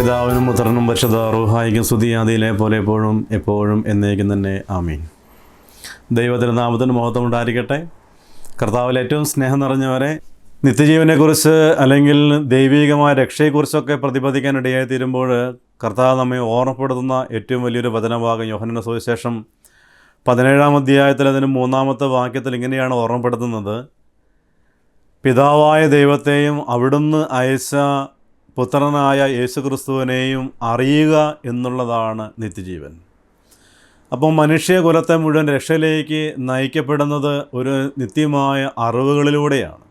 പിതാവിനും പുത്രനും പരിശുദ്ധ റൂഹായിക്കും സ്തുതി ആദിയിലെ പോലെ എപ്പോഴും എന്നേക്കും തന്നെ ആമീൻ. ദൈവത്തിൻ്റെ നാമത്തിന് മഹത്വം ഉണ്ടായിരിക്കട്ടെ. കർത്താവിൽ ഏറ്റവും സ്നേഹം നിറഞ്ഞവരെ, നിത്യജീവനെക്കുറിച്ച് അല്ലെങ്കിൽ ദൈവികമായ രക്ഷയെക്കുറിച്ചൊക്കെ പ്രതിപാദിക്കാൻ ഇടയായി തീരുമ്പോൾ കർത്താവ് നമ്മെ ഓർമ്മപ്പെടുത്തുന്ന ഏറ്റവും വലിയൊരു വചനഭാഗം യോഹന്നാന്റെ സുവിശേഷം 17-ാം അധ്യായത്തിൽ അതിന് 3-ാമത്തെ വാക്യത്തിൽ ഇങ്ങനെയാണ് ഓർമ്മപ്പെടുത്തുന്നത്: പിതാവായ ദൈവത്തെയും അവിടുന്ന് അയച്ച പുത്രനായ യേശുക്രിസ്തുവിനെയും അറിയുക എന്നുള്ളതാണ് നിത്യജീവൻ. അപ്പോൾ മനുഷ്യകുലത്തെ മുഴുവൻ രക്ഷയിലേക്ക് നയിക്കപ്പെടുന്നത് ഒരു നിത്യമായ അറിവുകളിലൂടെയാണ്.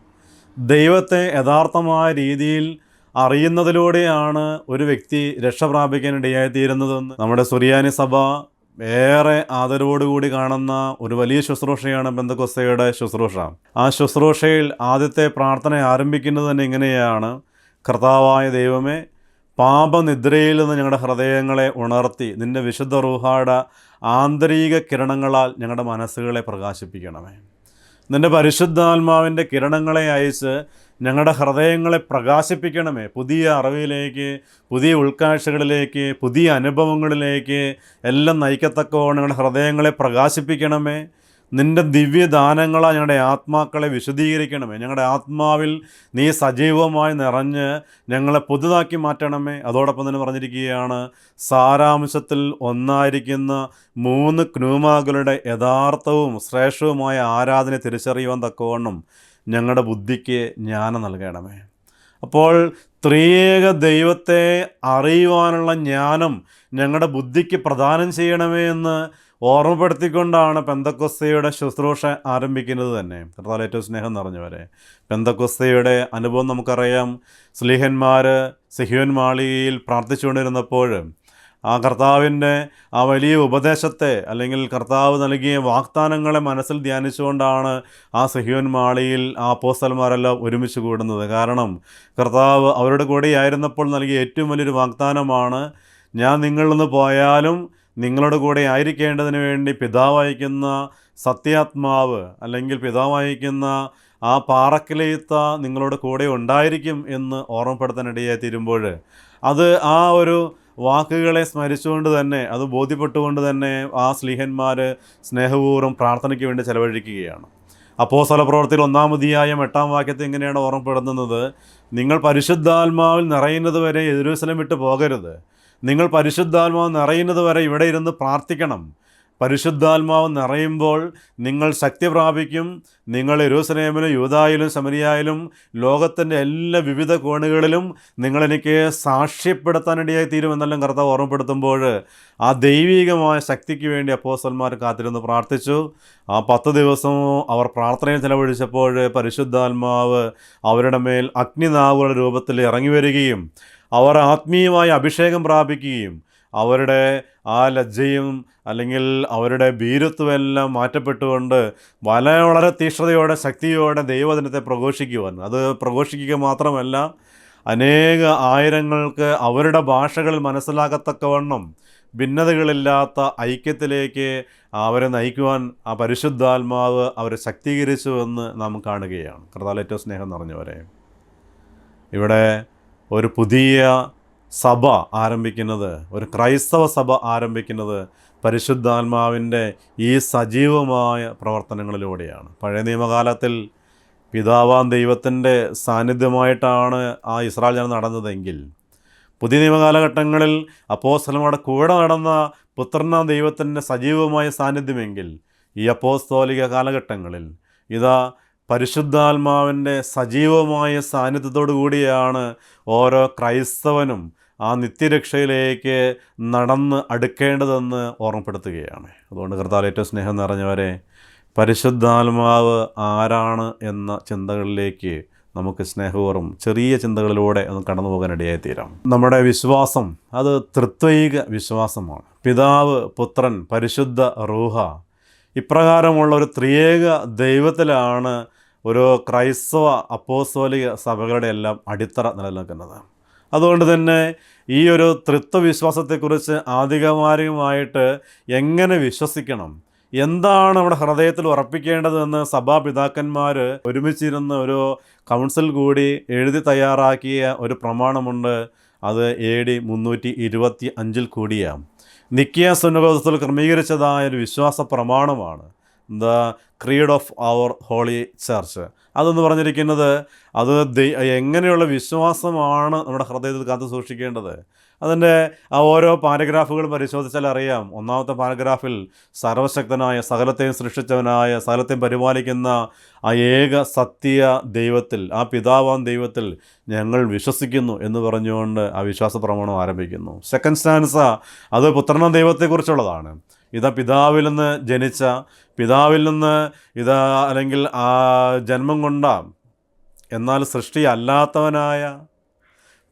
ദൈവത്തെ യഥാർത്ഥമായ രീതിയിൽ അറിയുന്നതിലൂടെയാണ് ഒരു വ്യക്തി രക്ഷ പ്രാപിക്കാനിടയായിത്തീരുന്നതെന്ന് നമ്മുടെ സുറിയാനി സഭ ഏറെ ആദരവോടുകൂടി കാണുന്ന ഒരു വലിയ ശുശ്രൂഷയാണ് പെന്തക്കോസ്തയുടെ ശുശ്രൂഷ. ആ ശുശ്രൂഷയിൽ ആദ്യത്തെ പ്രാർത്ഥന ആരംഭിക്കുന്നത് തന്നെ ഇങ്ങനെയാണ്: കർത്താവായ ദൈവമേ, പാപനിദ്രയിൽ നിന്ന് ഞങ്ങളുടെ ഹൃദയങ്ങളെ ഉണർത്തി നിൻ്റെ വിശുദ്ധ റൂഹായുടെ ആന്തരിക കിരണങ്ങളാൽ ഞങ്ങളുടെ മനസ്സുകളെ പ്രകാശിപ്പിക്കണമേ. നിൻ്റെ പരിശുദ്ധാത്മാവിൻ്റെ കിരണങ്ങളെ അയച്ച് ഞങ്ങളുടെ ഹൃദയങ്ങളെ പ്രകാശിപ്പിക്കണമേ. പുതിയ അറിവിലേക്ക്, പുതിയ ഉൾക്കാഴ്ചകളിലേക്ക്, പുതിയ അനുഭവങ്ങളിലേക്ക് എല്ലാം നയിക്കത്തക്കവണ്ണം ഞങ്ങളുടെ ഹൃദയങ്ങളെ പ്രകാശിപ്പിക്കണമേ. നിൻ്റെ ദിവ്യദാനങ്ങളാൽ ഞങ്ങളുടെ ആത്മാക്കളെ വിശദീകരിക്കണമേ. ഞങ്ങളുടെ ആത്മാവിൽ നീ സജീവമായി നിറഞ്ഞ് ഞങ്ങളെ പുതുതാക്കി മാറ്റണമേ. അതോടൊപ്പം തന്നെ പറഞ്ഞിരിക്കുകയാണ്: സാരാംശത്തിൽ ഒന്നായിരിക്കുന്ന 3 ക്നൂമാകളുടെ യഥാർത്ഥവും ശ്രേഷ്ഠവുമായ ആരാധന തിരിച്ചറിയുവാൻ തക്കവണ്ണം ഞങ്ങളുടെ ബുദ്ധിക്ക് ജ്ഞാനം നൽകണമേ. അപ്പോൾ ത്രിയേക ദൈവത്തെ അറിയുവാനുള്ള ജ്ഞാനം ഞങ്ങളുടെ ബുദ്ധിക്ക് പ്രദാനം ചെയ്യണമേ എന്ന് ഓർമ്മപ്പെടുത്തിക്കൊണ്ടാണ് പെന്തക്കോസ്തയുടെ ശുശ്രൂഷ ആരംഭിക്കുന്നത് തന്നെ. കർത്താവിൽ ഏറ്റവും സ്നേഹം നിറഞ്ഞവരെ, പെന്തക്കോസ്തയുടെ അനുഭവം നമുക്കറിയാം. സ്ലീഹന്മാർ സിഹിയോൻ മാളികയിൽ പ്രാർത്ഥിച്ചുകൊണ്ടിരുന്നപ്പോൾ ആ കർത്താവിൻ്റെ ആ വലിയ ഉപദേശത്തെ അല്ലെങ്കിൽ കർത്താവ് നൽകിയ വാഗ്ദാനങ്ങളെ മനസ്സിൽ ധ്യാനിച്ചുകൊണ്ടാണ് ആ സിഹിയോൻ മാളിയിൽ ആ അപ്പോസ്തലന്മാരെല്ലാം ഒരുമിച്ച് കൂടുന്നത്. കാരണം കർത്താവ് അവരുടെ കൂടെയായിരുന്നപ്പോൾ നൽകിയ ഏറ്റവും വലിയൊരു വാഗ്ദാനമാണ്: ഞാൻ നിങ്ങളിൽ നിന്ന് പോയാലും നിങ്ങളുടെ കൂടെ ആയിരിക്കേണ്ടതിന് വേണ്ടി പിതാവയക്കുന്ന സത്യാത്മാവ് അല്ലെങ്കിൽ പിതാവയക്കുന്ന ആ പാറക്കിലയത്ത നിങ്ങളുടെ കൂടെ ഉണ്ടായിരിക്കും എന്ന് ഓർമ്മപ്പെടുത്താനിടയായി തീരുമ്പോൾ അത് ആ ഒരു വാക്കുകളെ സ്മരിച്ചുകൊണ്ട് തന്നെ, അത് ബോധ്യപ്പെട്ടുകൊണ്ട് തന്നെ ആ സ്ലീഹന്മാർ സ്നേഹപൂർവ്വം പ്രാർത്ഥനയ്ക്ക് വേണ്ടി ചെലവഴിക്കുകയാണ്. അപ്പോസ്തല പ്രവൃത്തിയിൽ 1-ാം അധ്യായം 8-ാം വാക്യത്തിൽ ഇങ്ങനെയാണ് ഓർമ്മപ്പെടുത്തുന്നത്: നിങ്ങൾ പരിശുദ്ധാത്മാവിൽ നിറയുന്നത് വരെ യെരൂശലേം വിട്ട് പോകരുത്. നിങ്ങൾ പരിശുദ്ധാത്മാവ് നിറയുന്നത് വരെ ഇവിടെ ഇരുന്ന് പ്രാർത്ഥിക്കണം. പരിശുദ്ധാത്മാവ് നിറയുമ്പോൾ നിങ്ങൾ ശക്തി പ്രാപിക്കും. നിങ്ങൾ യെരൂശലേമിലും യൂദായിലും ശമരിയായിലും ലോകത്തിൻ്റെ എല്ലാ വിവിധ കോണുകളിലും നിങ്ങളെനിക്ക് സാക്ഷ്യപ്പെടുത്താനിടയായി തീരുമെന്നെല്ലാം കർത്താവ് ഓർമ്മപ്പെടുത്തുമ്പോൾ ആ ദൈവികമായ ശക്തിക്ക് വേണ്ടി അപ്പോസ്തലന്മാർ കാത്തിരുന്ന് പ്രാർത്ഥിച്ചു. ആ 10 ദിവസവും അവർ പ്രാർത്ഥനയിൽ ചെലവഴിച്ചപ്പോൾ പരിശുദ്ധാത്മാവ് അവരുടെ മേൽ അഗ്നിനാവുകളുടെ രൂപത്തിൽ ഇറങ്ങി വരികയും അവർ ആത്മീയമായ അഭിഷേകം പ്രാപിക്കുകയും അവരുടെ ആ ലജ്ജയും അല്ലെങ്കിൽ അവരുടെ ഭീരുത്വമെല്ലാം മാറ്റപ്പെട്ടുകൊണ്ട് വളരെ തീക്ഷ്ണതയോടെ ശക്തിയോടെ ദൈവവചനത്തെ പ്രഘോഷിക്കുവാൻ, അത് പ്രഘോഷിക്കുക മാത്രമല്ല അനേക ആയിരങ്ങൾക്ക് അവരുടെ ഭാഷകളിൽ മനസ്സിലാകത്തക്കവണ്ണം ഭിന്നതകളില്ലാത്ത ഐക്യത്തിലേക്ക് അവരെ നയിക്കുവാൻ ആ പരിശുദ്ധാത്മാവ് അവരെ ശക്തീകരിച്ചുവെന്ന് നാം കാണുകയാണ്. കർത്താവിൽ ഏറ്റവും സ്നേഹം നിറഞ്ഞവരെ, ഇവിടെ ഒരു പുതിയ സഭ ആരംഭിക്കുന്നത്, ഒരു ക്രൈസ്തവ സഭ ആരംഭിക്കുന്നത് പരിശുദ്ധാത്മാവിൻ്റെ ഈ സജീവമായ പ്രവർത്തനങ്ങളിലൂടെയാണ്. പഴയ നിയമകാലത്തിൽ പിതാവാം ദൈവത്തിൻ്റെ സാന്നിധ്യമായിട്ടാണ് ആ ഇസ്രായേൽ ജനം നടന്നതെങ്കിൽ, പുതിയ നിയമകാലഘട്ടങ്ങളിൽ അപ്പോസ്തലന്മാരുടെ കൂടെ നടന്ന പുത്രനാം ദൈവത്തിൻ്റെ സജീവമായ സാന്നിധ്യമെങ്കിൽ, ഈ അപ്പോസ്തോലിക കാലഘട്ടങ്ങളിൽ ഇതാ പരിശുദ്ധാത്മാവിൻ്റെ സജീവമായ സാന്നിധ്യത്തോടു കൂടിയാണ് ഓരോ ക്രൈസ്തവനും ആ നിത്യരക്ഷയിലേക്ക് നടന്ന് അടുക്കേണ്ടതെന്ന് ഓർമ്മപ്പെടുത്തുകയാണ്. അതുകൊണ്ട് കർത്താവിൽ ഏറ്റവും സ്നേഹം നിറഞ്ഞവരെ, പരിശുദ്ധാത്മാവ് ആരാണ് എന്ന ചിന്തകളിലേക്ക് നമുക്ക് സ്നേഹപൂർവ്വം ചെറിയ ചിന്തകളിലൂടെ ഒന്ന് കടന്നു പോകാനിടയായിത്തീരാം. നമ്മുടെ വിശ്വാസം അത് ത്രിത്വൈക വിശ്വാസമാണ്. പിതാവ്, പുത്രൻ, പരിശുദ്ധ റൂഹ, ഇപ്രകാരമുള്ള ഒരു ത്രിയേക ദൈവത്തിലാണ് ഒരു ക്രൈസ്തവ അപ്പോസ്തോലിക സഭകളുടെ എല്ലാം അടിത്തറ നിലനിൽക്കുന്നത്. അതുകൊണ്ട് തന്നെ ഈ ഒരു ത്രിത്വ വിശ്വാസത്തെക്കുറിച്ച് ആധികാരികമായിട്ട് എങ്ങനെ വിശ്വസിക്കണം, എന്താണ് നമ്മുടെ ഹൃദയത്തിൽ ഉറപ്പിക്കേണ്ടതെന്ന് സഭാപിതാക്കന്മാർ ഒരുമിച്ചിരുന്ന് ഒരു കൗൺസിൽ കൂടി എഴുതി തയ്യാറാക്കിയ ഒരു പ്രമാണമുണ്ട്. അത് AD 325 കൂടിയാണ്. നിക്കിയ സുന്നഹദോസിൽ ക്രമീകരിച്ചതായ ഒരു വിശ്വാസ പ്രമാണമാണ് the creed of our holy church. അതെന്ന് പറഞ്ഞിരിക്കുന്നത് അത് എങ്ങനെയുള്ള വിശ്വാസമാണ് നമ്മുടെ ഹൃദയത്തിൽ കാത്തു സൂക്ഷിക്കേണ്ടത്. അതിൻ്റെ ആ ഓരോ പാരഗ്രാഫുകൾ പരിശോധിച്ചാൽ അറിയാം. ഒന്നാമത്തെ പാരഗ്രാഫിൽ സർവശക്തനായ, സകലത്തെയും സൃഷ്ടിച്ചവനായ, സകലത്തെയും പരിപാലിക്കുന്ന ആ ഏക സത്യ ദൈവത്തിൽ, ആ പിതാവാം ദൈവത്തിൽ ഞങ്ങൾ വിശ്വസിക്കുന്നു എന്ന് പറഞ്ഞുകൊണ്ട് ആ വിശ്വാസ പ്രമാണം ആരംഭിക്കുന്നു. സെക്കൻഡ് സ്റ്റാൻസ അത് പുത്രനാം ദൈവത്തെക്കുറിച്ചുള്ളതാണ്. ഇതാ പിതാവിൽ നിന്ന് ജനിച്ച, പിതാവിൽ നിന്ന് അല്ലെങ്കിൽ ആ ജന്മം കൊണ്ട, എന്നാൽ സൃഷ്ടി അല്ലാത്തവനായ,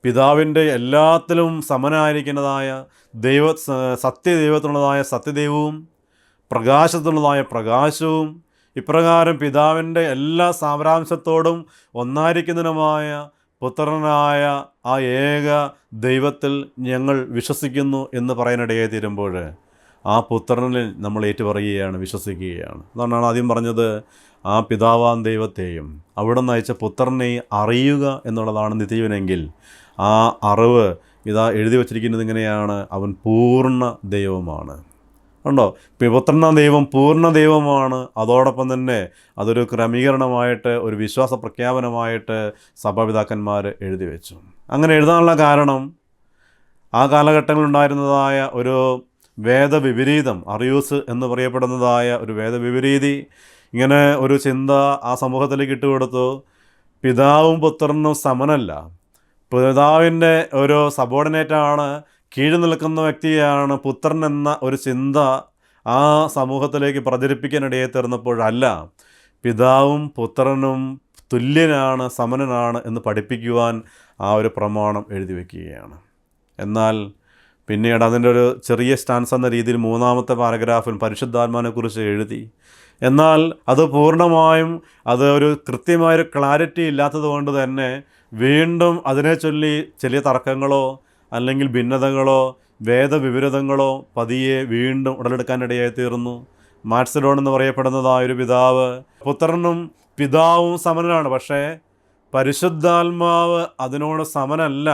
പിതാവിൻ്റെ എല്ലാത്തിലും സമനായിരിക്കുന്നതായ സത്യദൈവത്തിനുള്ളതായ സത്യദൈവവും പ്രകാശത്തിനുള്ളതായ പ്രകാശവും, ഇപ്രകാരം പിതാവിൻ്റെ എല്ലാ സാരാംശത്തോടും ഒന്നായിരിക്കുന്നതിനുമായ പുത്രനായ ആ ഏക ദൈവത്തിൽ ഞങ്ങൾ വിശ്വസിക്കുന്നു എന്ന് പറയാനിടയായി തീരുമ്പോൾ ആ പുത്രനിൽ നമ്മൾ ഏറ്റുപറയുകയാണ്, വിശ്വസിക്കുകയാണ്. അതുകൊണ്ടാണ് ആദ്യം പറഞ്ഞത് ആ പിതാവാം ദൈവത്തെയും അവിടെ നിന്ന് അയച്ച പുത്രനെ അറിയുക എന്നുള്ളതാണ് നിത്യജീവനെങ്കിൽ ആ അറിവ് എഴുതി വച്ചിരിക്കുന്നത് ഇങ്ങനെയാണ്: അവൻ പൂർണ്ണ ദൈവമാണ്. ഉണ്ടോ? പുത്രനാം ദൈവം പൂർണ്ണ ദൈവമാണ്. അതോടൊപ്പം തന്നെ അതൊരു ക്രമീകരണമായിട്ട്, ഒരു വിശ്വാസ പ്രഖ്യാപനമായിട്ട് സഭാപിതാക്കന്മാർ എഴുതി വെച്ചു. അങ്ങനെ എഴുതാനുള്ള കാരണം ആ കാലഘട്ടങ്ങളിലുണ്ടായിരുന്നതായ ഒരു വേദവിപരീതം, അറിയൂസ് എന്ന് പറയപ്പെടുന്നതായ ഒരു വേദവിപരീതി, ഇങ്ങനെ ഒരു ചിന്ത ആ സമൂഹത്തിലേക്ക് ഇട്ടുകൊടുത്തു. പിതാവും പുത്രനും സമനല്ല, പിതാവിൻ്റെ ഒരു സബോർഡിനേറ്റാണ്, കീഴ് നിൽക്കുന്ന വ്യക്തിയാണ് പുത്രൻ എന്ന ഒരു ചിന്ത ആ സമൂഹത്തിലേക്ക് പ്രചരിപ്പിക്കാനിടയായി തീർന്നപ്പോഴല്ല, പിതാവും പുത്രനും തുല്യനാണ്, സമനനാണ് എന്ന് പഠിപ്പിക്കുവാൻ ആ ഒരു പ്രമാണം എഴുതി വയ്ക്കുകയാണ്. എന്നാൽ പിന്നീട് അതിൻ്റെ ഒരു ചെറിയ സ്റ്റാൻസ് എന്ന രീതിയിൽ മൂന്നാമത്തെ പാരഗ്രാഫിൽ പരിശുദ്ധാത്മാവിനെക്കുറിച്ച് എഴുതി. എന്നാൽ അത് പൂർണ്ണമായും അത് ഒരു കൃത്യമായൊരു ക്ലാരിറ്റി ഇല്ലാത്തത് കൊണ്ട് തന്നെ വീണ്ടും അതിനെ ചൊല്ലി ചെറിയ തർക്കങ്ങളോ അല്ലെങ്കിൽ ഭിന്നതകളോ വേദവിപരീതങ്ങളോ പതിയെ വീണ്ടും ഉടലെടുക്കാനിടയായി തീർന്നു. മാറ്റ്സലോൺ എന്ന് പറയപ്പെടുന്നതായൊരു പിതാവ്, പുത്രനും പിതാവും സമനാണ്, പക്ഷേ പരിശുദ്ധാത്മാവ് അതിനോട് സമനല്ല.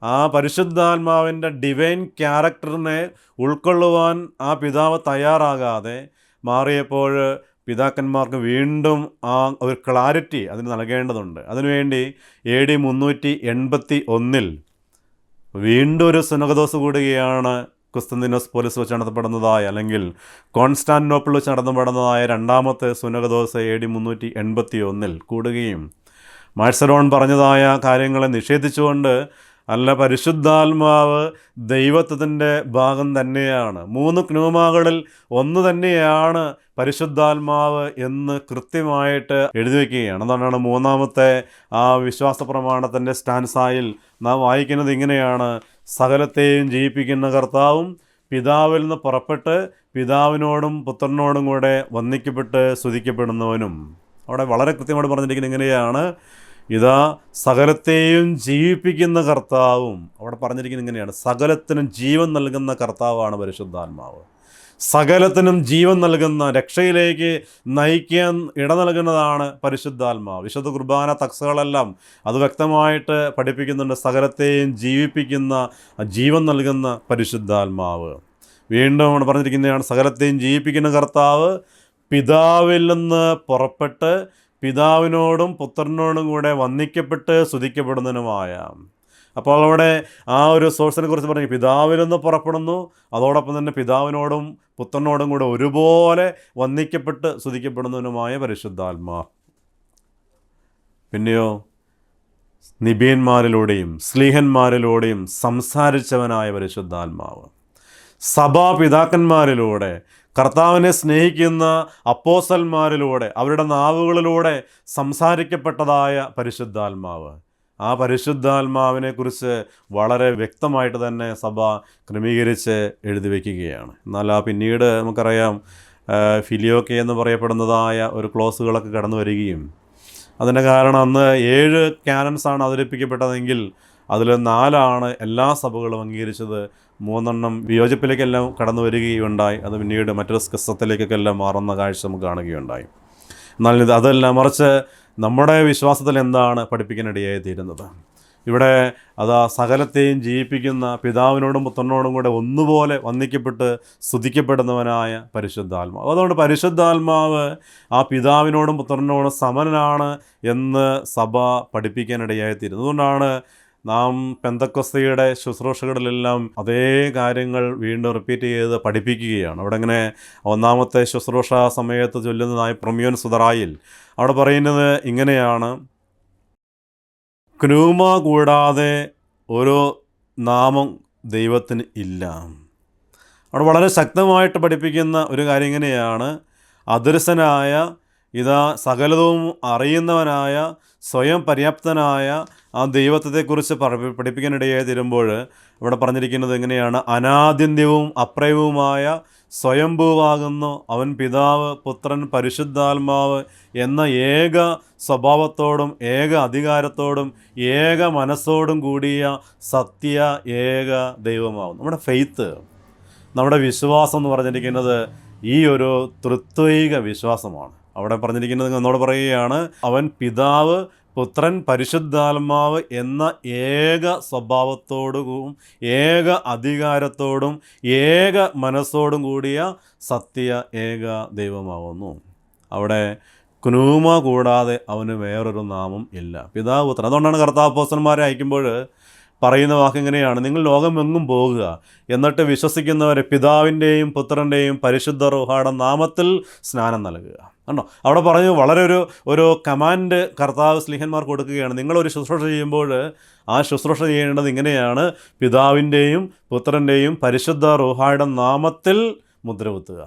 ആ പരിശുദ്ധാത്മാവിൻ്റെ ഡിവൈൻ ക്യാരക്ടറിനെ ഉൾക്കൊള്ളുവാൻ ആ പിതാവ് തയ്യാറാകാതെ മാറിയപ്പോൾ പിതാക്കന്മാർക്ക് വീണ്ടും ആ ഒരു ക്ലാരിറ്റി അതിന് നൽകേണ്ടതുണ്ട്. അതിനുവേണ്ടി AD 381 വീണ്ടും ഒരു സുന്നഹദോസ് കൂടുകയാണ്. കുസ്തന്തീനോസ് പോലീസ് വെച്ച് നടത്തപ്പെടുന്നതായ, അല്ലെങ്കിൽ കോൺസ്റ്റാന്റിനോപ്പിൾ വെച്ച് നടത്തപ്പെടുന്നതായ രണ്ടാമത്തെ സുന്നഹദോസ് AD 381 കൂടുകയും മാഴ്സലോൺ പറഞ്ഞതായ കാര്യങ്ങളെ നിഷേധിച്ചുകൊണ്ട്, അല്ല, പരിശുദ്ധാത്മാവ് ദൈവത്വത്തിൻ്റെ ഭാഗം തന്നെയാണ്, 3 ക്നൂമാകളിൽ ഒന്ന് തന്നെയാണ് പരിശുദ്ധാത്മാവ് എന്ന് കൃത്യമായിട്ട് എഴുതി വയ്ക്കുകയാണ്. അതുകൊണ്ടാണ് മൂന്നാമത്തെ ആ വിശ്വാസ പ്രമാണത്തിൻ്റെ സ്റ്റാൻസായിൽ നാം വായിക്കുന്നത് ഇങ്ങനെയാണ്: സകലത്തെയും ജീവിപ്പിക്കുന്ന കർത്താവും പിതാവിൽ നിന്ന് പുറപ്പെട്ട് പിതാവിനോടും പുത്രനോടും കൂടെ വന്ദിക്കപ്പെട്ട് സ്തുതിക്കപ്പെടുന്നവനും. അവിടെ വളരെ കൃത്യമായിട്ട് പറഞ്ഞിരിക്കുന്നത് ഇങ്ങനെയാണ്: ഇതാ സകലത്തെയും ജീവിപ്പിക്കുന്ന കർത്താവും. അവിടെ പറഞ്ഞിരിക്കുന്നത് ഇങ്ങനെയാണ്: സകലത്തിനും ജീവൻ നൽകുന്ന കർത്താവാണ് പരിശുദ്ധാത്മാവ്. സകലത്തിനും ജീവൻ നൽകുന്ന, രക്ഷയിലേക്ക് നയിക്കാൻ ഇട നൽകുന്നതാണ് പരിശുദ്ധാത്മാവ്. വിശുദ്ധ കുർബാന തക്സുകളെല്ലാം അത് വ്യക്തമായിട്ട് പഠിപ്പിക്കുന്നുണ്ട്. സകലത്തെയും ജീവിപ്പിക്കുന്ന, ജീവൻ നൽകുന്ന പരിശുദ്ധാത്മാവ്. വീണ്ടും അവിടെ പറഞ്ഞിരിക്കുന്നതാണ്: സകലത്തെയും ജീവിപ്പിക്കുന്ന കർത്താവ് പിതാവിൽ നിന്ന് പുറപ്പെട്ട് പിതാവിനോടും പുത്രനോടും കൂടെ വന്ദിക്കപ്പെട്ട് സ്തുതിക്കപ്പെടുന്നതിനുമായ. അപ്പോൾ അവിടെ ആ ഒരു സോഴ്സിനെ കുറിച്ച് പറഞ്ഞു, പിതാവിൽ നിന്ന് പുറപ്പെടുന്നു, അതോടൊപ്പം തന്നെ പിതാവിനോടും പുത്രനോടും കൂടെ ഒരുപോലെ വന്ദിക്കപ്പെട്ട് സ്തുതിക്കപ്പെടുന്നതിനുമായ പരിശുദ്ധാത്മാ. പിന്നെയോ നിബിയന്മാരിലൂടെയും സ്ലീഹന്മാരിലൂടെയും സംസാരിച്ചവനായ പരിശുദ്ധാത്മാവ്. സഭാപിതാക്കന്മാരിലൂടെ, കർത്താവിനെ സ്നേഹിക്കുന്ന അപ്പോസ്തലന്മാരിലൂടെ, അവരുടെ നാവുകളിലൂടെ സംസാരിക്കപ്പെട്ടതായ പരിശുദ്ധാത്മാവ്. ആ പരിശുദ്ധാത്മാവിനെക്കുറിച്ച് വളരെ വ്യക്തമായിട്ട് തന്നെ സഭ ക്രമീകരിച്ച് എഴുതി വയ്ക്കുകയാണ്. എന്നാൽ പിന്നീട് നമുക്കറിയാം ഫിലിയോക്കെ എന്ന് പറയപ്പെടുന്നതായ ഒരു ക്ലോസുകളൊക്കെ കടന്നു വരികയും, അതിൻ്റെ കാരണം അന്ന് 7 ക്യാനൻസാണ് അവതരിപ്പിക്കപ്പെട്ടതെങ്കിൽ അതിൽ 4 എല്ലാ സഭകളും അംഗീകരിച്ചത്, 3 വിയോജിപ്പിലേക്കെല്ലാം കടന്നു വരികയുണ്ടായി. അത് പിന്നീട് മറ്റൊരു സ്കിസത്തിലേക്കൊക്കെ എല്ലാം മാറുന്ന കാഴ്ച നമുക്ക് കാണുകയുണ്ടായി. എന്നാൽ അതല്ല, മറിച്ച് നമ്മുടെ വിശ്വാസത്തിൽ എന്താണ് പഠിപ്പിക്കാനിടയായി തീരുന്നത്? ഇവിടെ അതാ സകലത്തെയും ജീവിപ്പിക്കുന്ന പിതാവിനോടും പുത്രനോടും കൂടെ ഒന്നുപോലെ വന്ദിക്കപ്പെട്ട് സ്തുതിക്കപ്പെടുന്നവനായ പരിശുദ്ധാത്മാവ്. അതുകൊണ്ട് പരിശുദ്ധാത്മാവ് ആ പിതാവിനോടും പുത്രനോടും സമനാണ് എന്ന് സഭ പഠിപ്പിക്കാനിടയായിത്തീരുന്നു. അതുകൊണ്ടാണ് നാം പെന്തക്കൊസ്തയുടെ ശുശ്രൂഷകളിലെല്ലാം അതേ കാര്യങ്ങൾ വീണ്ടും റിപ്പീറ്റ് ചെയ്ത് പഠിപ്പിക്കുകയാണ്. അവിടെ ഇങ്ങനെ ഒന്നാമത്തെ ശുശ്രൂഷ സമയത്ത് ചൊല്ലുന്നതായി പ്രൊമിയോൻ സുതറായിൽ അവിടെ പറയുന്നത് ഇങ്ങനെയാണ്: ക്നൂമ കൂടാതെ ഒരു നാമം ദൈവത്തിന് ഇല്ല. അവിടെ വളരെ ശക്തമായിട്ട് പഠിപ്പിക്കുന്ന ഒരു കാര്യം ഇങ്ങനെയാണ്: അദൃശ്യനായ, ഇതാ സകലവും അറിയുന്നവനായ, സ്വയം പര്യാപ്തനായ ആ ദൈവത്വത്തെക്കുറിച്ച് പഠിപ്പിക്കാനിടയായി തീരുമ്പോൾ ഇവിടെ പറഞ്ഞിരിക്കുന്നത് എങ്ങനെയാണ്? അനാദ്യന്ത്യവും അപ്രയവുമായ സ്വയംഭൂവാകുന്നു അവൻ പിതാവ്, പുത്രൻ, പരിശുദ്ധാത്മാവ് എന്ന ഏക സ്വഭാവത്തോടും ഏക അധികാരത്തോടും ഏക മനസ്സോടും കൂടിയ സത്യ ഏക ദൈവമാകും. നമ്മുടെ ഫെയ്ത്ത്, നമ്മുടെ വിശ്വാസം എന്ന് പറഞ്ഞിരിക്കുന്നത് ഈ ഒരു തൃത്വൈക വിശ്വാസമാണ്. അവിടെ പറഞ്ഞിരിക്കുന്നത് എന്നോട് പറയുകയാണ്, അവൻ പിതാവ്, പുത്രൻ, പരിശുദ്ധാത്മാവ് എന്ന ഏക സ്വഭാവത്തോടും ഏക അധികാരത്തോടും ഏക മനസ്സോടും കൂടിയ സത്യ ഏക ദൈവമാകുന്നു. അവിടെ ക്നൂമ കൂടാതെ അവന് വേറൊരു നാമം ഇല്ല. പിതാവ്, പുത്രൻ. അതുകൊണ്ടാണ് കർത്താവ് അപ്പോസ്തലന്മാരെ അയക്കുമ്പോൾ പറയുന്ന വാക്ക് ഇങ്ങനെയാണ്: നിങ്ങൾ ലോകമെങ്ങും പോകുക, എന്നിട്ട് വിശ്വസിക്കുന്നവരെ പിതാവിൻ്റെയും പുത്രൻ്റെയും പരിശുദ്ധ റൂഹായുടെ നാമത്തിൽ സ്നാനം നൽകുക. കണ്ടോ, അവിടെ പറഞ്ഞു വളരെ ഒരു കമാൻഡ് കർത്താവ് സ്ലീഹന്മാർ കൊടുക്കുകയാണ്. നിങ്ങളൊരു ശുശ്രൂഷ ചെയ്യുമ്പോൾ ആ ശുശ്രൂഷ ചെയ്യേണ്ടത് ഇങ്ങനെയാണ്: പിതാവിൻ്റെയും പുത്രൻ്റെയും പരിശുദ്ധ റൂഹായുടെ നാമത്തിൽ മുദ്രകുത്തുക.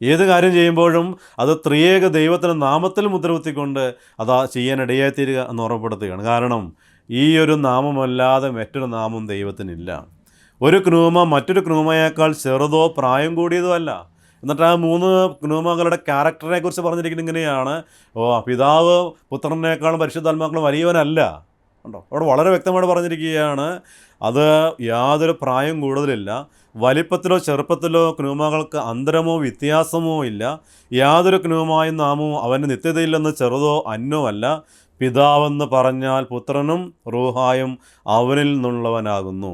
ഏത് കാര്യം ചെയ്യുമ്പോഴും അത് ത്രിയേക ദൈവത്തിൻ്റെ നാമത്തിൽ മുദ്രകുത്തിക്കൊണ്ട് അതാ ചെയ്യാനിടയായിത്തീരുക എന്ന് ഉറപ്പെടുത്തുകയാണ്. കാരണം ഈ ഒരു നാമമല്ലാതെ മറ്റൊരു നാമം ദൈവത്തിനില്ല. ഒരു ക്നൂമ മറ്റൊരു ക്നൂമയേക്കാൾ ചെറുതോ പ്രായം കൂടിയതോ അല്ല. എന്നിട്ട് ആ 3 ക്നൂമകളുടെ ക്യാരക്ടറിനെ കുറിച്ച് പറഞ്ഞിരിക്കുന്നത് ഇങ്ങനെയാണ്: പിതാവ് പുത്രനേക്കാളും പരിശുദ്ധാത്മാക്കളും വലിയവനല്ല. ഉണ്ടോ, അവിടെ വളരെ വ്യക്തമായിട്ട് പറഞ്ഞിരിക്കുകയാണ്. അത് യാതൊരു പ്രായം കൂടുതലില്ല, വലിപ്പത്തിലോ ചെറുപ്പത്തിലോ ക്നൂമകൾക്ക് അന്തരമോ വ്യത്യാസമോ ഇല്ല. യാതൊരു ക്നൂമായും നാമവും അവന് നിത്യതയില്ലെന്ന് ചെറുതോ അന്നോ അല്ല. പിതാവെന്ന് പറഞ്ഞാൽ പുത്രനും റൂഹായും അവനിൽ നിന്നുള്ളവനാകുന്നു.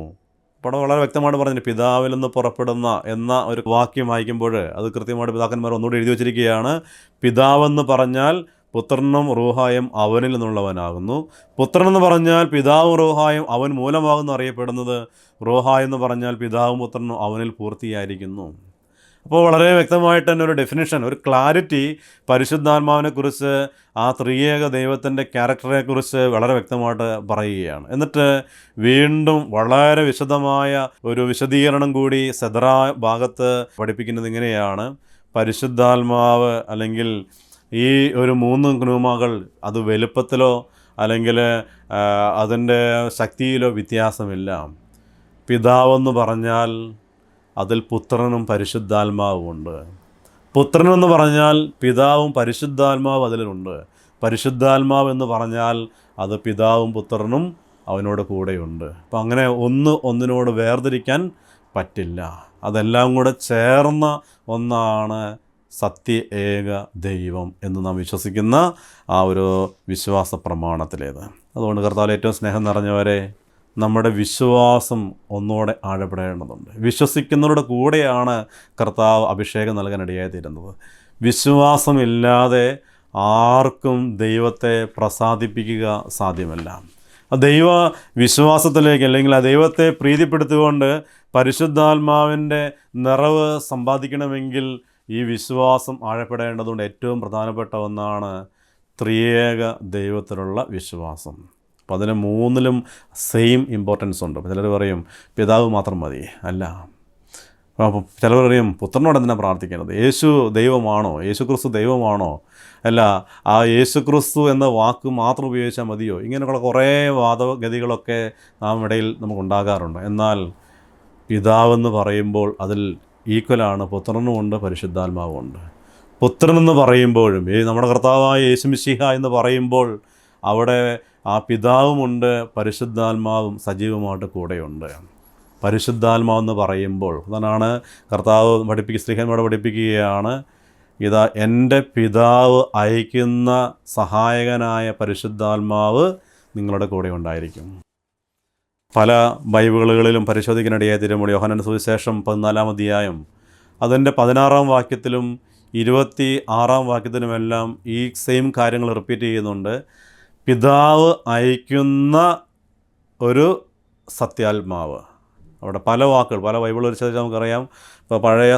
അപ്പോൾ വളരെ വ്യക്തമായിട്ട് പറഞ്ഞു, പിതാവിൽ നിന്ന് പുറപ്പെടുന്ന എന്ന ഒരു വാക്യം വായിക്കുമ്പോൾ അത് കൃത്യമായിട്ട് പിതാക്കന്മാർ ഒന്നുകൂടി എഴുതി വച്ചിരിക്കുകയാണ്. പിതാവെന്ന് പറഞ്ഞാൽ പുത്രനും റൂഹായും അവനിൽ നിന്നുള്ളവനാകുന്നു. പുത്രനെന്ന് പറഞ്ഞാൽ പിതാവും റൂഹായും അവൻ മൂലമാകുന്നു അറിയപ്പെടുന്നത്. റൂഹായെന്ന് പറഞ്ഞാൽ പിതാവും പുത്രനും അവനിൽ പൂർത്തിയായിരിക്കുന്നു. അപ്പോൾ വളരെ വ്യക്തമായിട്ട് തന്നെ ഒരു ഡെഫിനിഷൻ, ഒരു ക്ലാരിറ്റി പരിശുദ്ധാത്മാവിനെക്കുറിച്ച്, ആ ത്രിയേക ദൈവത്തിൻ്റെ ക്യാരക്ടറിനെക്കുറിച്ച് വളരെ വ്യക്തമായിട്ട് പറയുകയാണ്. എന്നിട്ട് വീണ്ടും വളരെ വിശദമായ ഒരു വിശദീകരണം കൂടി സെദ്രാ ഭാഗത്ത് പഠിപ്പിക്കുന്നത് ഇങ്ങനെയാണ്: പരിശുദ്ധാത്മാവ് അല്ലെങ്കിൽ ഈ ഒരു 3 ക്നൂമകൾ അത് വലുപ്പത്തിലോ അല്ലെങ്കിൽ അതിൻ്റെ ശക്തിയിലോ വ്യത്യാസമില്ല. പിതാവെന്ന് പറഞ്ഞാൽ അതിൽ പുത്രനും പരിശുദ്ധാത്മാവും ഉണ്ട്. പുത്രനെന്ന് പറഞ്ഞാൽ പിതാവും പരിശുദ്ധാത്മാവും അതിലുണ്ട്. പരിശുദ്ധാത്മാവ് എന്ന് പറഞ്ഞാൽ അത് പിതാവും പുത്രനും അവനോട് കൂടെയുണ്ട്. അപ്പം അങ്ങനെ ഒന്നിനോട് വേർതിരിക്കാൻ പറ്റില്ല. അതെല്ലാം കൂടെ ചേർന്ന ഒന്നാണ് സത്യ ഏക ദൈവം എന്ന് നാം വിശ്വസിക്കുന്ന ആ ഒരു വിശ്വാസ പ്രമാണത്തിലേത്. അതുകൊണ്ട് കർത്താവിൽ ഏറ്റവും സ്നേഹം നിറഞ്ഞവരെ, നമ്മുടെ വിശ്വാസം ഒന്നുകൂടെ ആഴപ്പെടേണ്ടതുണ്ട്. വിശ്വസിക്കുന്നവരുടെ കൂടെയാണ് കർത്താവ് അഭിഷേകം നൽകാനിടയായി തീരുന്നത്. വിശ്വാസമില്ലാതെ ആർക്കും ദൈവത്തെ പ്രസാദിപ്പിക്കുക സാധ്യമല്ല. ആ ദൈവ വിശ്വാസത്തിലേക്ക് അല്ലെങ്കിൽ ആ ദൈവത്തെ പ്രീതിപ്പെടുത്തിക്കൊണ്ട് പരിശുദ്ധാത്മാവിൻ്റെ നിറവ് സമ്പാദിക്കണമെങ്കിൽ ഈ വിശ്വാസം ആഴപ്പെടേണ്ടതുകൊണ്ട് ഏറ്റവും പ്രധാനപ്പെട്ട ഒന്നാണ് ത്രിയേക ദൈവത്തിലുള്ള വിശ്വാസം. അപ്പോൾ അതിന് 3ലും സെയിം ഇമ്പോർട്ടൻസ് ഉണ്ട്. അപ്പോൾ ചിലർ പറയും പിതാവ് മാത്രം മതി. അല്ല. അപ്പോൾ ചിലർ പറയും പുത്രനോട് എന്തിനാണ് പ്രാർത്ഥിക്കുന്നത്? യേശു ദൈവമാണോ? യേശു ക്രിസ്തു ദൈവമാണോ? അല്ല, ആ യേശു ക്രിസ്തു എന്ന വാക്ക് മാത്രം ഉപയോഗിച്ചാൽ മതിയോ? ഇങ്ങനെയുള്ള കുറേ വാദഗതികളൊക്കെ നാം ഇടയിൽ നമുക്കുണ്ടാകാറുണ്ട്. എന്നാൽ പിതാവെന്ന് പറയുമ്പോൾ അതിൽ ഈക്വലാണ് പുത്രനുമുണ്ട് പരിശുദ്ധാത്മാവുമുണ്ട്. പുത്രനെന്ന് പറയുമ്പോഴും നമ്മുടെ കർത്താവായ യേശു മിശിഹ എന്ന് പറയുമ്പോൾ അവിടെ ആ പിതാവുമുണ്ട്, പരിശുദ്ധാത്മാവും സജീവമായിട്ട് കൂടെയുണ്ട്. പരിശുദ്ധാത്മാവെന്ന് പറയുമ്പോൾ അതാണ് കർത്താവ് സ്ത്രീഹന്മാരോട് പഠിപ്പിക്കുകയാണ്: ഇതാ എൻ്റെ പിതാവ് അയക്കുന്ന സഹായകനായ പരിശുദ്ധാത്മാവ് നിങ്ങളുടെ കൂടെ ഉണ്ടായിരിക്കും. പല ബൈബിളുകളിലും പരിശോധിക്കാനിടയായി തീരുമ്പോൾ യോഹന്നാൻ്റെ സുവിശേഷം 14-ാം അധ്യായം അതിൻ്റെ 16-ാം വാക്യത്തിലും 26-ാം വാക്യത്തിലുമെല്ലാം ഈ സെയിം കാര്യങ്ങൾ റിപ്പീറ്റ് ചെയ്യുന്നുണ്ട്. പിതാവ് അയക്കുന്ന ഒരു സത്യാത്മാവ്. അവിടെ പല വാക്കുകൾ, പല ബൈബിൾ പരിശോധിച്ചാൽ നമുക്കറിയാം. ഇപ്പോൾ പഴയ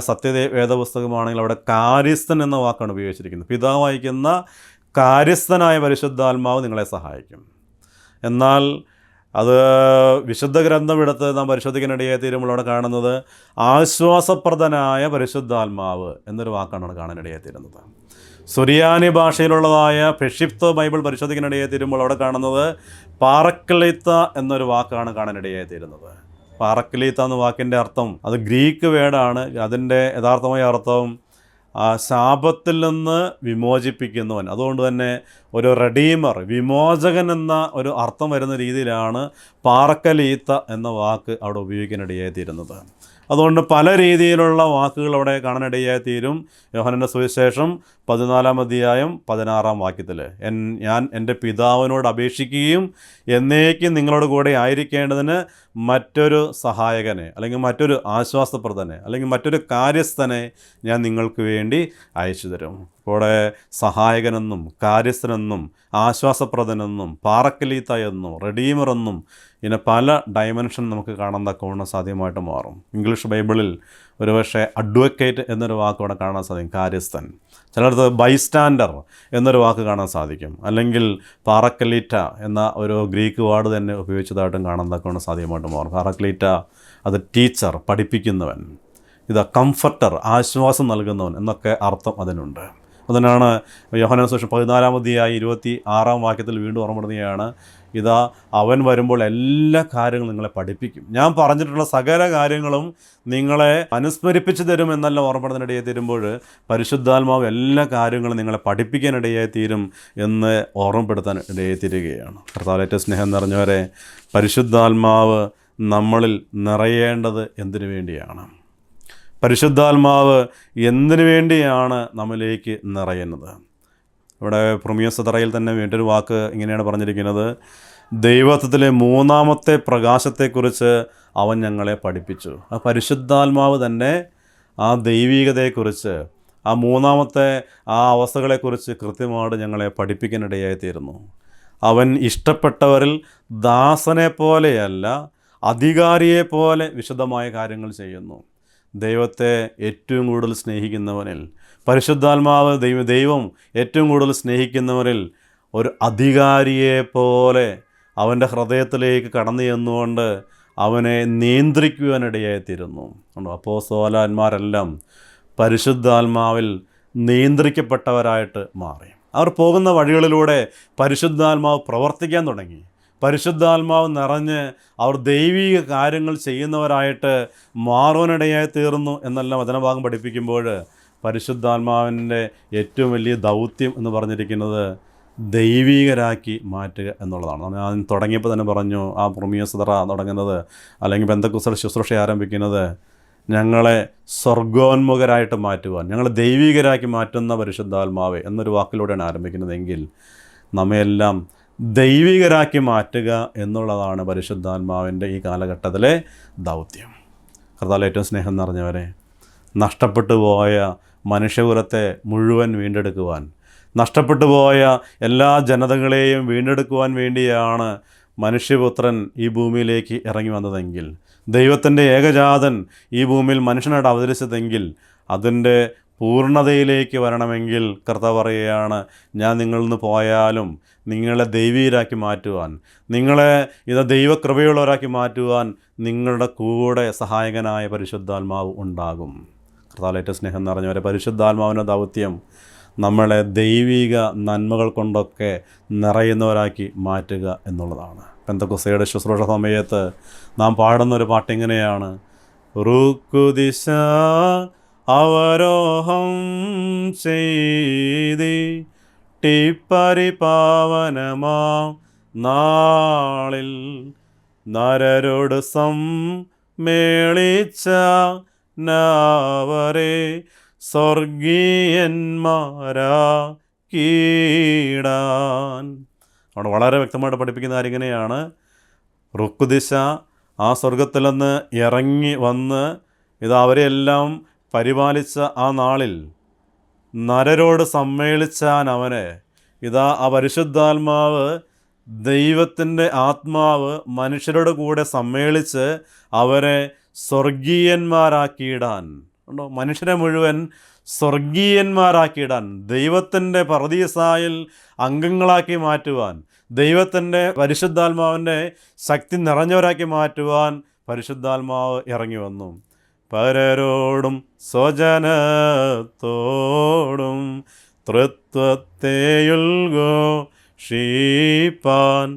വേദപുസ്തകമാണെങ്കിൽ അവിടെ കാര്യസ്ഥൻ എന്ന വാക്കാണ് ഉപയോഗിച്ചിരിക്കുന്നത്. പിതാവ് അയക്കുന്ന കാര്യസ്ഥനായ പരിശുദ്ധാത്മാവ് നിങ്ങളെ സഹായിക്കും. എന്നാൽ അത് വിശുദ്ധ ഗ്രന്ഥം എടുത്ത് നാം പരിശോധിക്കാനിടയായി തീരുമ്പോൾ അവിടെ കാണുന്നത് ആശ്വാസപ്രദനായ പരിശുദ്ധാത്മാവ് എന്നൊരു വാക്കാണ് കാണാനിടയായി തീരുന്നത്. സുറിയാനി ഭാഷയിലുള്ളതായ പ്രക്ഷിപ്ത ബൈബിൾ പരിശോധിക്കാനിടയായി തീരുമ്പോൾ അവിടെ കാണുന്നത് പാറക്ലീത്ത എന്നൊരു വാക്കാണ് കാണാനിടയായി തീരുന്നത്. പാറക്ലീത്ത എന്ന വാക്കിൻ്റെ അർത്ഥം അത് ഗ്രീക്ക് വേർഡാണ്. അതിൻ്റെ യഥാർത്ഥമായ അർത്ഥം ശാപത്തിൽ നിന്ന് വിമോചിപ്പിക്കുന്നവൻ. അതുകൊണ്ട് തന്നെ ഒരു റെഡീമർ, വിമോചകൻ എന്ന ഒരു അർത്ഥം വരുന്ന രീതിയിലാണ് പാറക്കലീത്ത എന്ന വാക്ക് അവിടെ ഉപയോഗിക്കാനിടയായി തീരുന്നത്. അതുകൊണ്ട് പല രീതിയിലുള്ള വാക്കുകൾ അവിടെ കാണാനിടയായി തീരും. യോഹന്നാൻ്റെ സുവിശേഷം 14-ാം അധ്യായം 16-ാം വാക്യത്തിൽ ഞാൻ എൻ്റെ പിതാവിനോട് അപേക്ഷിക്കുകയും എന്നേക്കും നിങ്ങളോട് കൂടെ ആയിരിക്കേണ്ടതിന് മറ്റൊരു സഹായകനെ, അല്ലെങ്കിൽ മറ്റൊരു ആശ്വാസപ്രദനെ, അല്ലെങ്കിൽ മറ്റൊരു കാര്യസ്ഥനെ ഞാൻ നിങ്ങൾക്ക് വേണ്ടി അയച്ചു തരും. ഇവിടെ സഹായകനെന്നും കാര്യസ്ഥനെന്നും ആശ്വാസപ്രദനെന്നും പാറക്കലീത്ത എന്നും റെഡീമർ എന്നും ഇങ്ങനെ പല ഡയമെൻഷൻ നമുക്ക് കാണാൻ തക്കവണ്ണം സാധ്യമായിട്ട് മാറും. ഇംഗ്ലീഷ് ബൈബിളിൽ ഒരുപക്ഷെ അഡ്വക്കേറ്റ് എന്നൊരു വാക്ക് അവിടെ കാണാൻ സാധിക്കും, കാര്യസ്ഥൻ. ചിലടത്ത് ബൈസ്റ്റാൻഡർ എന്നൊരു വാക്ക് കാണാൻ സാധിക്കും. അല്ലെങ്കിൽ പാറക്കലീറ്റ എന്ന ഒരു ഗ്രീക്ക് വാർഡ് തന്നെ ഉപയോഗിച്ചതായിട്ടും കാണാൻ തക്കവണ്ണം സാധ്യമായിട്ട് മാറും. പാറക്കലീറ്റ അത് ടീച്ചർ, പഠിപ്പിക്കുന്നവൻ. ഇത് കംഫർട്ടർ, ആശ്വാസം നൽകുന്നവൻ എന്നൊക്കെ അർത്ഥം അതിനുണ്ട്. അതിനാണ് യോഹന്നാൻ്റെ സുവിശേഷം 14-ാം അധ്യായം 26-ാം വാക്യത്തിൽ വീണ്ടും ഓർമ്മപ്പെടുത്തുകയാണ്, ഇതാ അവൻ വരുമ്പോൾ എല്ലാ കാര്യങ്ങളും നിങ്ങളെ പഠിപ്പിക്കും, ഞാൻ പറഞ്ഞിട്ടുള്ള സകല കാര്യങ്ങളും നിങ്ങളെ അനുസ്മരിപ്പിച്ച് തരും എന്നല്ല ഓർമ്മപ്പെടുന്നതിനിടയായി തീരുമ്പോൾ പരിശുദ്ധാത്മാവ് എല്ലാ കാര്യങ്ങളും നിങ്ങളെ പഠിപ്പിക്കാനിടയായി തീരും എന്ന് ഓർമ്മപ്പെടുത്താൻ ഇടയായി തീരുകയാണ്. കർത്താവിലേറ്റവും സ്നേഹം നിറഞ്ഞവരെ, പരിശുദ്ധാത്മാവ് നമ്മളിൽ നിറയേണ്ടത് എന്തിനു വേണ്ടിയാണ്? പരിശുദ്ധാത്മാവ് എന്തിനു വേണ്ടിയാണ് നമ്മിലേക്ക് നിറയുന്നത്? ഇവിടെ പ്രൊമിയസ് തന്നെ വീണ്ടൊരു വാക്ക് ഇങ്ങനെയാണ് പറഞ്ഞിരിക്കുന്നത്, ദൈവത്വത്തിലെ മൂന്നാമത്തെ പ്രകാശത്തെക്കുറിച്ച് അവൻ ഞങ്ങളെ പഠിപ്പിച്ചു. ആ പരിശുദ്ധാത്മാവ് തന്നെ ആ ദൈവികതയെക്കുറിച്ച്, ആ മൂന്നാമത്തെ ആ അവസ്ഥകളെക്കുറിച്ച് കൃത്യമായിട്ട് ഞങ്ങളെ പഠിപ്പിക്കാനിടയായി തീരുന്നു. അവൻ ഇഷ്ടപ്പെട്ടവരിൽ ദാസനെ പോലെയല്ല, അധികാരിയെപ്പോലെ വിശദമായ കാര്യങ്ങൾ ചെയ്യുന്നു. ദൈവത്തെ ഏറ്റവും കൂടുതൽ സ്നേഹിക്കുന്നവനിൽ, പരിശുദ്ധാത്മാവ് ദൈവം ഏറ്റവും കൂടുതൽ സ്നേഹിക്കുന്നവരിൽ ഒരു അധികാരിയെപ്പോലെ അവൻ്റെ ഹൃദയത്തിലേക്ക് കടന്നു ചെന്നുകൊണ്ട് അവനെ നിയന്ത്രിക്കുവാനിടയായിത്തീരുന്നു. അപ്പോസ്തലന്മാരെല്ലാം പരിശുദ്ധാത്മാവിൽ നിയന്ത്രിക്കപ്പെട്ടവരായിട്ട് മാറി. അവർ പോകുന്ന വഴികളിലൂടെ പരിശുദ്ധാത്മാവ് പ്രവർത്തിക്കാൻ തുടങ്ങി. പരിശുദ്ധാത്മാവ് നിറഞ്ഞ് അവർ ദൈവിക കാര്യങ്ങൾ ചെയ്യുന്നവരായിട്ട് മാറുവാനിടയായി തീർന്നു എന്നെല്ലാം വചനഭാഗം പഠിപ്പിക്കുമ്പോൾ പരിശുദ്ധാത്മാവിൻ്റെ ഏറ്റവും വലിയ ദൗത്യം എന്ന് പറഞ്ഞിരിക്കുന്നത് ദൈവികരാക്കി മാറ്റുക എന്നുള്ളതാണ്. ഞാൻ തുടങ്ങിയപ്പോൾ തന്നെ പറഞ്ഞു, ആ പ്രൊമിയസ് തുടങ്ങുന്നത് അല്ലെങ്കിൽ പെന്തക്കോസ്തൽ ശുശ്രൂഷ ആരംഭിക്കുന്നത് ഞങ്ങളെ സ്വർഗോന്മുഖരായിട്ട് മാറ്റുവാൻ, ഞങ്ങളെ ദൈവികരാക്കി മാറ്റുന്ന പരിശുദ്ധാത്മാവെ എന്നൊരു വാക്കിലൂടെയാണ് ആരംഭിക്കുന്നതെങ്കിൽ നമ്മയെല്ലാം ദൈവികരാക്കി മാറ്റുക എന്നുള്ളതാണ് പരിശുദ്ധാത്മാവിൻ്റെ ഈ കാലഘട്ടത്തിലെ ദൗത്യം. കർത്താവിൽ ഏറ്റവും സ്നേഹം നിറഞ്ഞവരെ, നഷ്ടപ്പെട്ടു പോയ മനുഷ്യകുലത്തെ മുഴുവൻ വീണ്ടെടുക്കുവാൻ, നഷ്ടപ്പെട്ടു പോയ എല്ലാ ജനതകളെയും വീണ്ടെടുക്കുവാൻ വേണ്ടിയാണ് മനുഷ്യപുത്രൻ ഈ ഭൂമിയിലേക്ക് ഇറങ്ങി വന്നതെങ്കിൽ, ദൈവത്തിൻ്റെ ഏകജാതൻ ഈ ഭൂമിയിൽ മനുഷ്യനായിട്ട് അവതരിച്ചതെങ്കിൽ, അതിൻ്റെ പൂർണ്ണതയിലേക്ക് വരണമെങ്കിൽ കർത്താവ് പറയുകയാണ്, ഞാൻ നിങ്ങളിൽ നിന്ന് പോയാലും നിങ്ങളെ ദൈവീകരാക്കി മാറ്റുവാൻ, നിങ്ങളെ ദൈവകൃപയുള്ളവരാക്കി മാറ്റുവാൻ നിങ്ങളുടെ കൂടെ സഹായകനായ പരിശുദ്ധാത്മാവ് ഉണ്ടാകും. കർത്താവിലേറ്റവും സ്നേഹം നിറഞ്ഞവരെ, പരിശുദ്ധാത്മാവിൻ്റെ ദൗത്യം നമ്മളെ ദൈവിക നന്മകൾ കൊണ്ടൊക്കെ നിറയുന്നവരാക്കി മാറ്റുക എന്നുള്ളതാണ്. പെന്തക്കോസ്തയുടെ ശുശ്രൂഷ സമയത്ത് നാം പാടുന്നൊരു പാട്ടിങ്ങനെയാണ്, റുക്കുദിശ അവരോഹം ചെയ്തി പരിപാവനമാം നാളിൽ നരരോട് സമ്മേളിച്ച നാവരെ സ്വർഗീയന്മാരാക്കിടാൻ. അവിടെ വളരെ വ്യക്തമായിട്ട് പഠിപ്പിക്കുന്ന കാര്യം ഇങ്ങനെയാണ്, റുക്കുദിശ ആ സ്വർഗത്തിൽ നിന്ന് ഇറങ്ങി വന്ന് ഇതാ അവരെയെല്ലാം പരിപാലിച്ച ആ നാളിൽ നരരോട് സമ്മേളിച്ചാൻ അവനെ ഇതാ ആ പരിശുദ്ധാത്മാവ് ദൈവത്തിൻ്റെ ആത്മാവ് മനുഷ്യരുടെ കൂടെ സമ്മേളിച്ച് അവരെ സ്വർഗീയന്മാരാക്കിയിടാൻ ഉണ്ടോ, മനുഷ്യരെ മുഴുവൻ സ്വർഗീയന്മാരാക്കിയിടാൻ, ദൈവത്തിൻ്റെ പറുദീസായിൽ അംഗങ്ങളാക്കി മാറ്റുവാൻ, ദൈവത്തിൻ്റെ പരിശുദ്ധാത്മാവിൻ്റെ ശക്തി നിറഞ്ഞവരാക്കി മാറ്റുവാൻ പരിശുദ്ധാത്മാവ് ഇറങ്ങി വന്നു. പരരോടും സ്വജനത്തോടും തൃത്വത്തെയുൽഘോഷിപ്പാൻ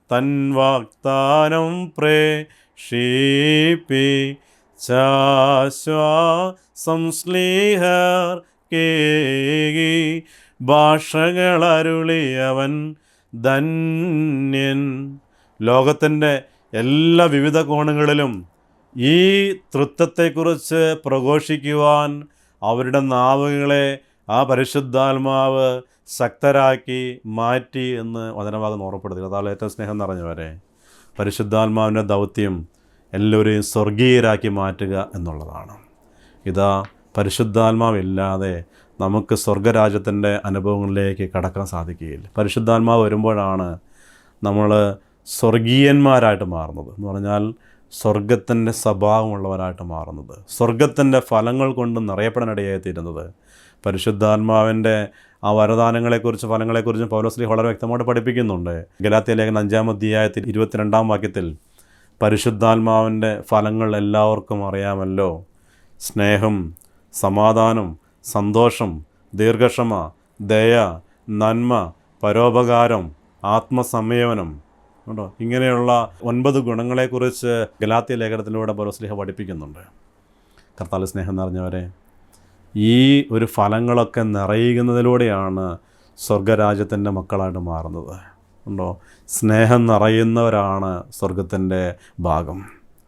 തൻ വാഗ്ദാനം പ്രേഷിപ്പിച്ചാശ്വാസം ശ്ലീഹർക്കേകി ഭാഷകളരുളിയവൻ ധന്യൻ. ലോകത്തിൻ്റെ എല്ലാ വിവിധ കോണുകളിലും ഈ തൃത്വത്തെക്കുറിച്ച് പ്രഘോഷിക്കുവാൻ അവരുടെ നാവുകളെ ആ പരിശുദ്ധാത്മാവ് ശക്തരാക്കി മാറ്റി എന്ന് വചനഭാഗം ഓർമ്മപ്പെടുത്തി. അതാണ് ഏറ്റവും സ്നേഹം നിറഞ്ഞവരെ, പരിശുദ്ധാത്മാവിൻ്റെ ദൗത്യം എല്ലാവരെയും സ്വർഗീയരാക്കി മാറ്റുക എന്നുള്ളതാണ്. ഇതാ പരിശുദ്ധാത്മാവില്ലാതെ നമുക്ക് സ്വർഗരാജ്യത്തിൻ്റെ അനുഭവങ്ങളിലേക്ക് കടക്കാൻ സാധിക്കുകയില്ല. പരിശുദ്ധാത്മാവ് വരുമ്പോഴാണ് നമ്മൾ സ്വർഗീയന്മാരായിട്ട് മാറുന്നത്, എന്ന് പറഞ്ഞാൽ സ്വർഗത്തിൻ്റെ സ്വഭാവമുള്ളവരായിട്ട് മാറുന്നത്, സ്വർഗത്തിൻ്റെ ഫലങ്ങൾ കൊണ്ട് നിറയപ്പെടാനിടയായിത്തീരുന്നത്. പരിശുദ്ധാത്മാവിൻ്റെ ആ വരദാനങ്ങളെക്കുറിച്ച് ഫലങ്ങളെക്കുറിച്ചും പൗലോസ് വളരെ വ്യക്തമായിട്ട് പഠിപ്പിക്കുന്നുണ്ട്. ഗലാത്യ ലേഖനം 5-ാം അധ്യായത്തിൽ 22-ാം വാക്യത്തിൽ പരിശുദ്ധാത്മാവിൻ്റെ ഫലങ്ങൾ എല്ലാവർക്കും അറിയാമല്ലോ, സ്നേഹം, സമാധാനം, സന്തോഷം, ദീർഘക്ഷമ, ദയ, നന്മ, പരോപകാരം, ആത്മസംയമനം കേട്ടോ. ഇങ്ങനെയുള്ള 9 ഗുണങ്ങളെക്കുറിച്ച് ഗലാത്യ ലേഖനത്തിലൂടെ പൗലോസ് പഠിപ്പിക്കുന്നുണ്ട്. കർത്താവിൽ സ്നേഹം നിറഞ്ഞവരെ, ഈ ഒരു ഫലങ്ങളൊക്കെ നിറയുന്നതിലൂടെയാണ് സ്വർഗരാജ്യത്തിൻ്റെ മക്കളായിട്ട് മാറുന്നത് ഉണ്ടോ. സ്നേഹം നിറയുന്നവരാണ് സ്വർഗത്തിൻ്റെ ഭാഗം.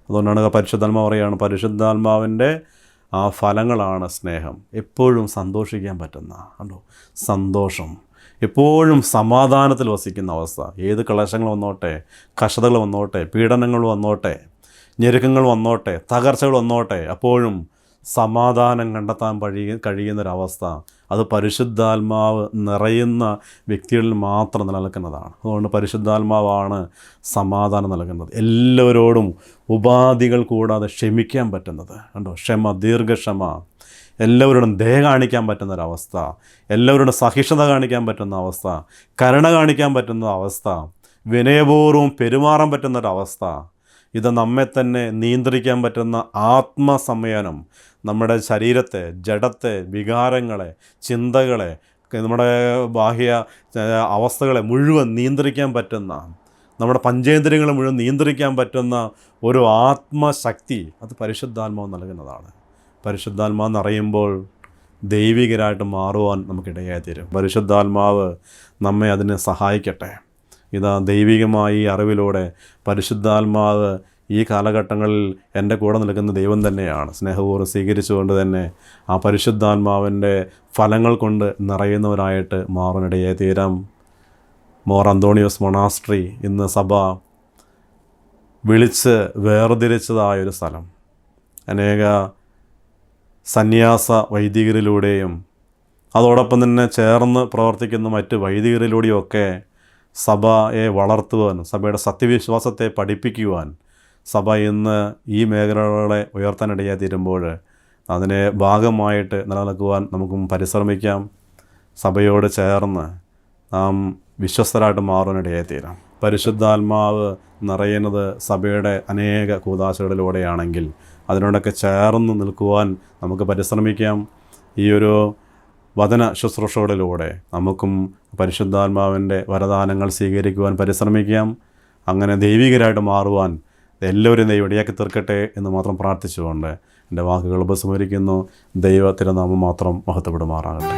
അതുകൊണ്ടാണ് പരിശുദ്ധാത്മാവ് പറയുകയാണ്, പരിശുദ്ധാത്മാവിൻ്റെ ആ ഫലങ്ങളാണ് സ്നേഹം, എപ്പോഴും സന്തോഷിക്കാൻ പറ്റുന്ന ഉണ്ടോ, സന്തോഷം, എപ്പോഴും സമാധാനത്തിൽ വസിക്കുന്ന അവസ്ഥ. ഏത് ക്ലേശങ്ങൾ വന്നോട്ടെ, കഷ്ടതകൾ വന്നോട്ടെ, പീഡനങ്ങൾ വന്നോട്ടെ, ഞെരുക്കങ്ങൾ വന്നോട്ടെ, തകർച്ചകൾ വന്നോട്ടെ, അപ്പോഴും സമാധാനം കണ്ടെത്താൻ കഴിയുന്നൊരവസ്ഥ അത് പരിശുദ്ധാത്മാവ് നിറയുന്ന വ്യക്തികളിൽ മാത്രം നിലനിൽക്കുന്നതാണ്. അതുകൊണ്ട് പരിശുദ്ധാത്മാവാണ് സമാധാനം നൽകുന്നത്. എല്ലാവരോടും ഉപാധികൾ കൂടാതെ ക്ഷമിക്കാൻ പറ്റുന്നത് കണ്ടോ, ക്ഷമ, ദീർഘക്ഷമ, എല്ലാവരോടും ദയ കാണിക്കാൻ പറ്റുന്നൊരവസ്ഥ, എല്ലാവരോടും സഹിഷ്ണുത കാണിക്കാൻ പറ്റുന്ന അവസ്ഥ, കരുണ കാണിക്കാൻ പറ്റുന്ന അവസ്ഥ, വിനയപൂർവ്വം പെരുമാറാൻ പറ്റുന്നൊരവസ്ഥ. ഇത് നമ്മെ തന്നെ നിയന്ത്രിക്കാൻ പറ്റുന്ന ആത്മസംയമനം, നമ്മുടെ ശരീരത്തെ, ജഡത്തെ, വികാരങ്ങളെ, ചിന്തകളെ, നമ്മുടെ ബാഹ്യ അവസ്ഥകളെ മുഴുവൻ നിയന്ത്രിക്കാൻ പറ്റുന്ന, നമ്മുടെ പഞ്ചേന്ദ്രിയങ്ങളെ മുഴുവൻ നിയന്ത്രിക്കാൻ പറ്റുന്ന ഒരു ആത്മശക്തി അത് പരിശുദ്ധാത്മാവ് നൽകുന്നതാണ്. പരിശുദ്ധാത്മാവ് നിറയുമ്പോൾ ദൈവികരായിട്ട് മാറുവാൻ നമുക്കിടയായി തീരും. പരിശുദ്ധാത്മാവ് നമ്മെ അതിന് സഹായിക്കട്ടെ. ഇതാ ദൈവികമായി അറിവിലൂടെ പരിശുദ്ധാത്മാവ് ഈ കാലഘട്ടങ്ങളിൽ എൻ്റെ കൂടെ നിൽക്കുന്ന ദൈവം തന്നെയാണ്. സ്നേഹപൂർവ്വം സ്വീകരിച്ചുകൊണ്ട് തന്നെ ആ പരിശുദ്ധാത്മാവിൻ്റെ ഫലങ്ങൾ കൊണ്ട് നിറയുന്നവരായിട്ട് മാറാനിടയായി തീരാം. മോർ അന്തോണിയോസ് മൊണാസ്ട്രി ഇന്ന് സഭ വിളിച്ച് വേർതിരിച്ചതായൊരു സ്ഥലം. അനേക സന്യാസ വൈദികരിലൂടെയും അതോടൊപ്പം തന്നെ ചേർന്ന് പ്രവർത്തിക്കുന്ന മറ്റ് വൈദികരിലൂടെയൊക്കെ സഭയെ വളർത്തുവാൻ, സഭയുടെ സത്യവിശ്വാസത്തെ പഠിപ്പിക്കുവാൻ സഭ ഇന്ന് ഈ മേഖലകളെ ഉയർത്താനിടയായി തീരുമ്പോൾ അതിനെ ഭാഗമായിട്ട് നിലനിൽക്കുവാൻ നമുക്കും പരിശ്രമിക്കാം. സഭയോട് ചേർന്ന് നാം വിശ്വസ്തരായിട്ട് മാറാനിടയായി തീരാം. പരിശുദ്ധാത്മാവ് നിറയുന്നത് സഭയുടെ അനേക കൂദാശകളിലൂടെയാണെങ്കിൽ അതിനോടൊക്കെ ചേർന്ന് നിൽക്കുവാൻ നമുക്ക് പരിശ്രമിക്കാം. ഈ ഒരു വചന ശുശ്രൂഷകളിലൂടെ നമുക്കും പരിശുദ്ധാത്മാവിൻ്റെ വരദാനങ്ങൾ സ്വീകരിക്കുവാൻ പരിശ്രമിക്കാം. അങ്ങനെ ദൈവികരായിട്ട് മാറുവാൻ എല്ലാവരും ദൈവം ഇടയാക്കി തീർക്കട്ടെ എന്ന് മാത്രം പ്രാർത്ഥിച്ചുകൊണ്ട് എൻ്റെ വാക്കുകൾ ഉപസംഹരിക്കുന്നു. ദൈവ തിരുനാമം മാത്രം മഹത്വപ്പെടുമാറാകട്ടെ.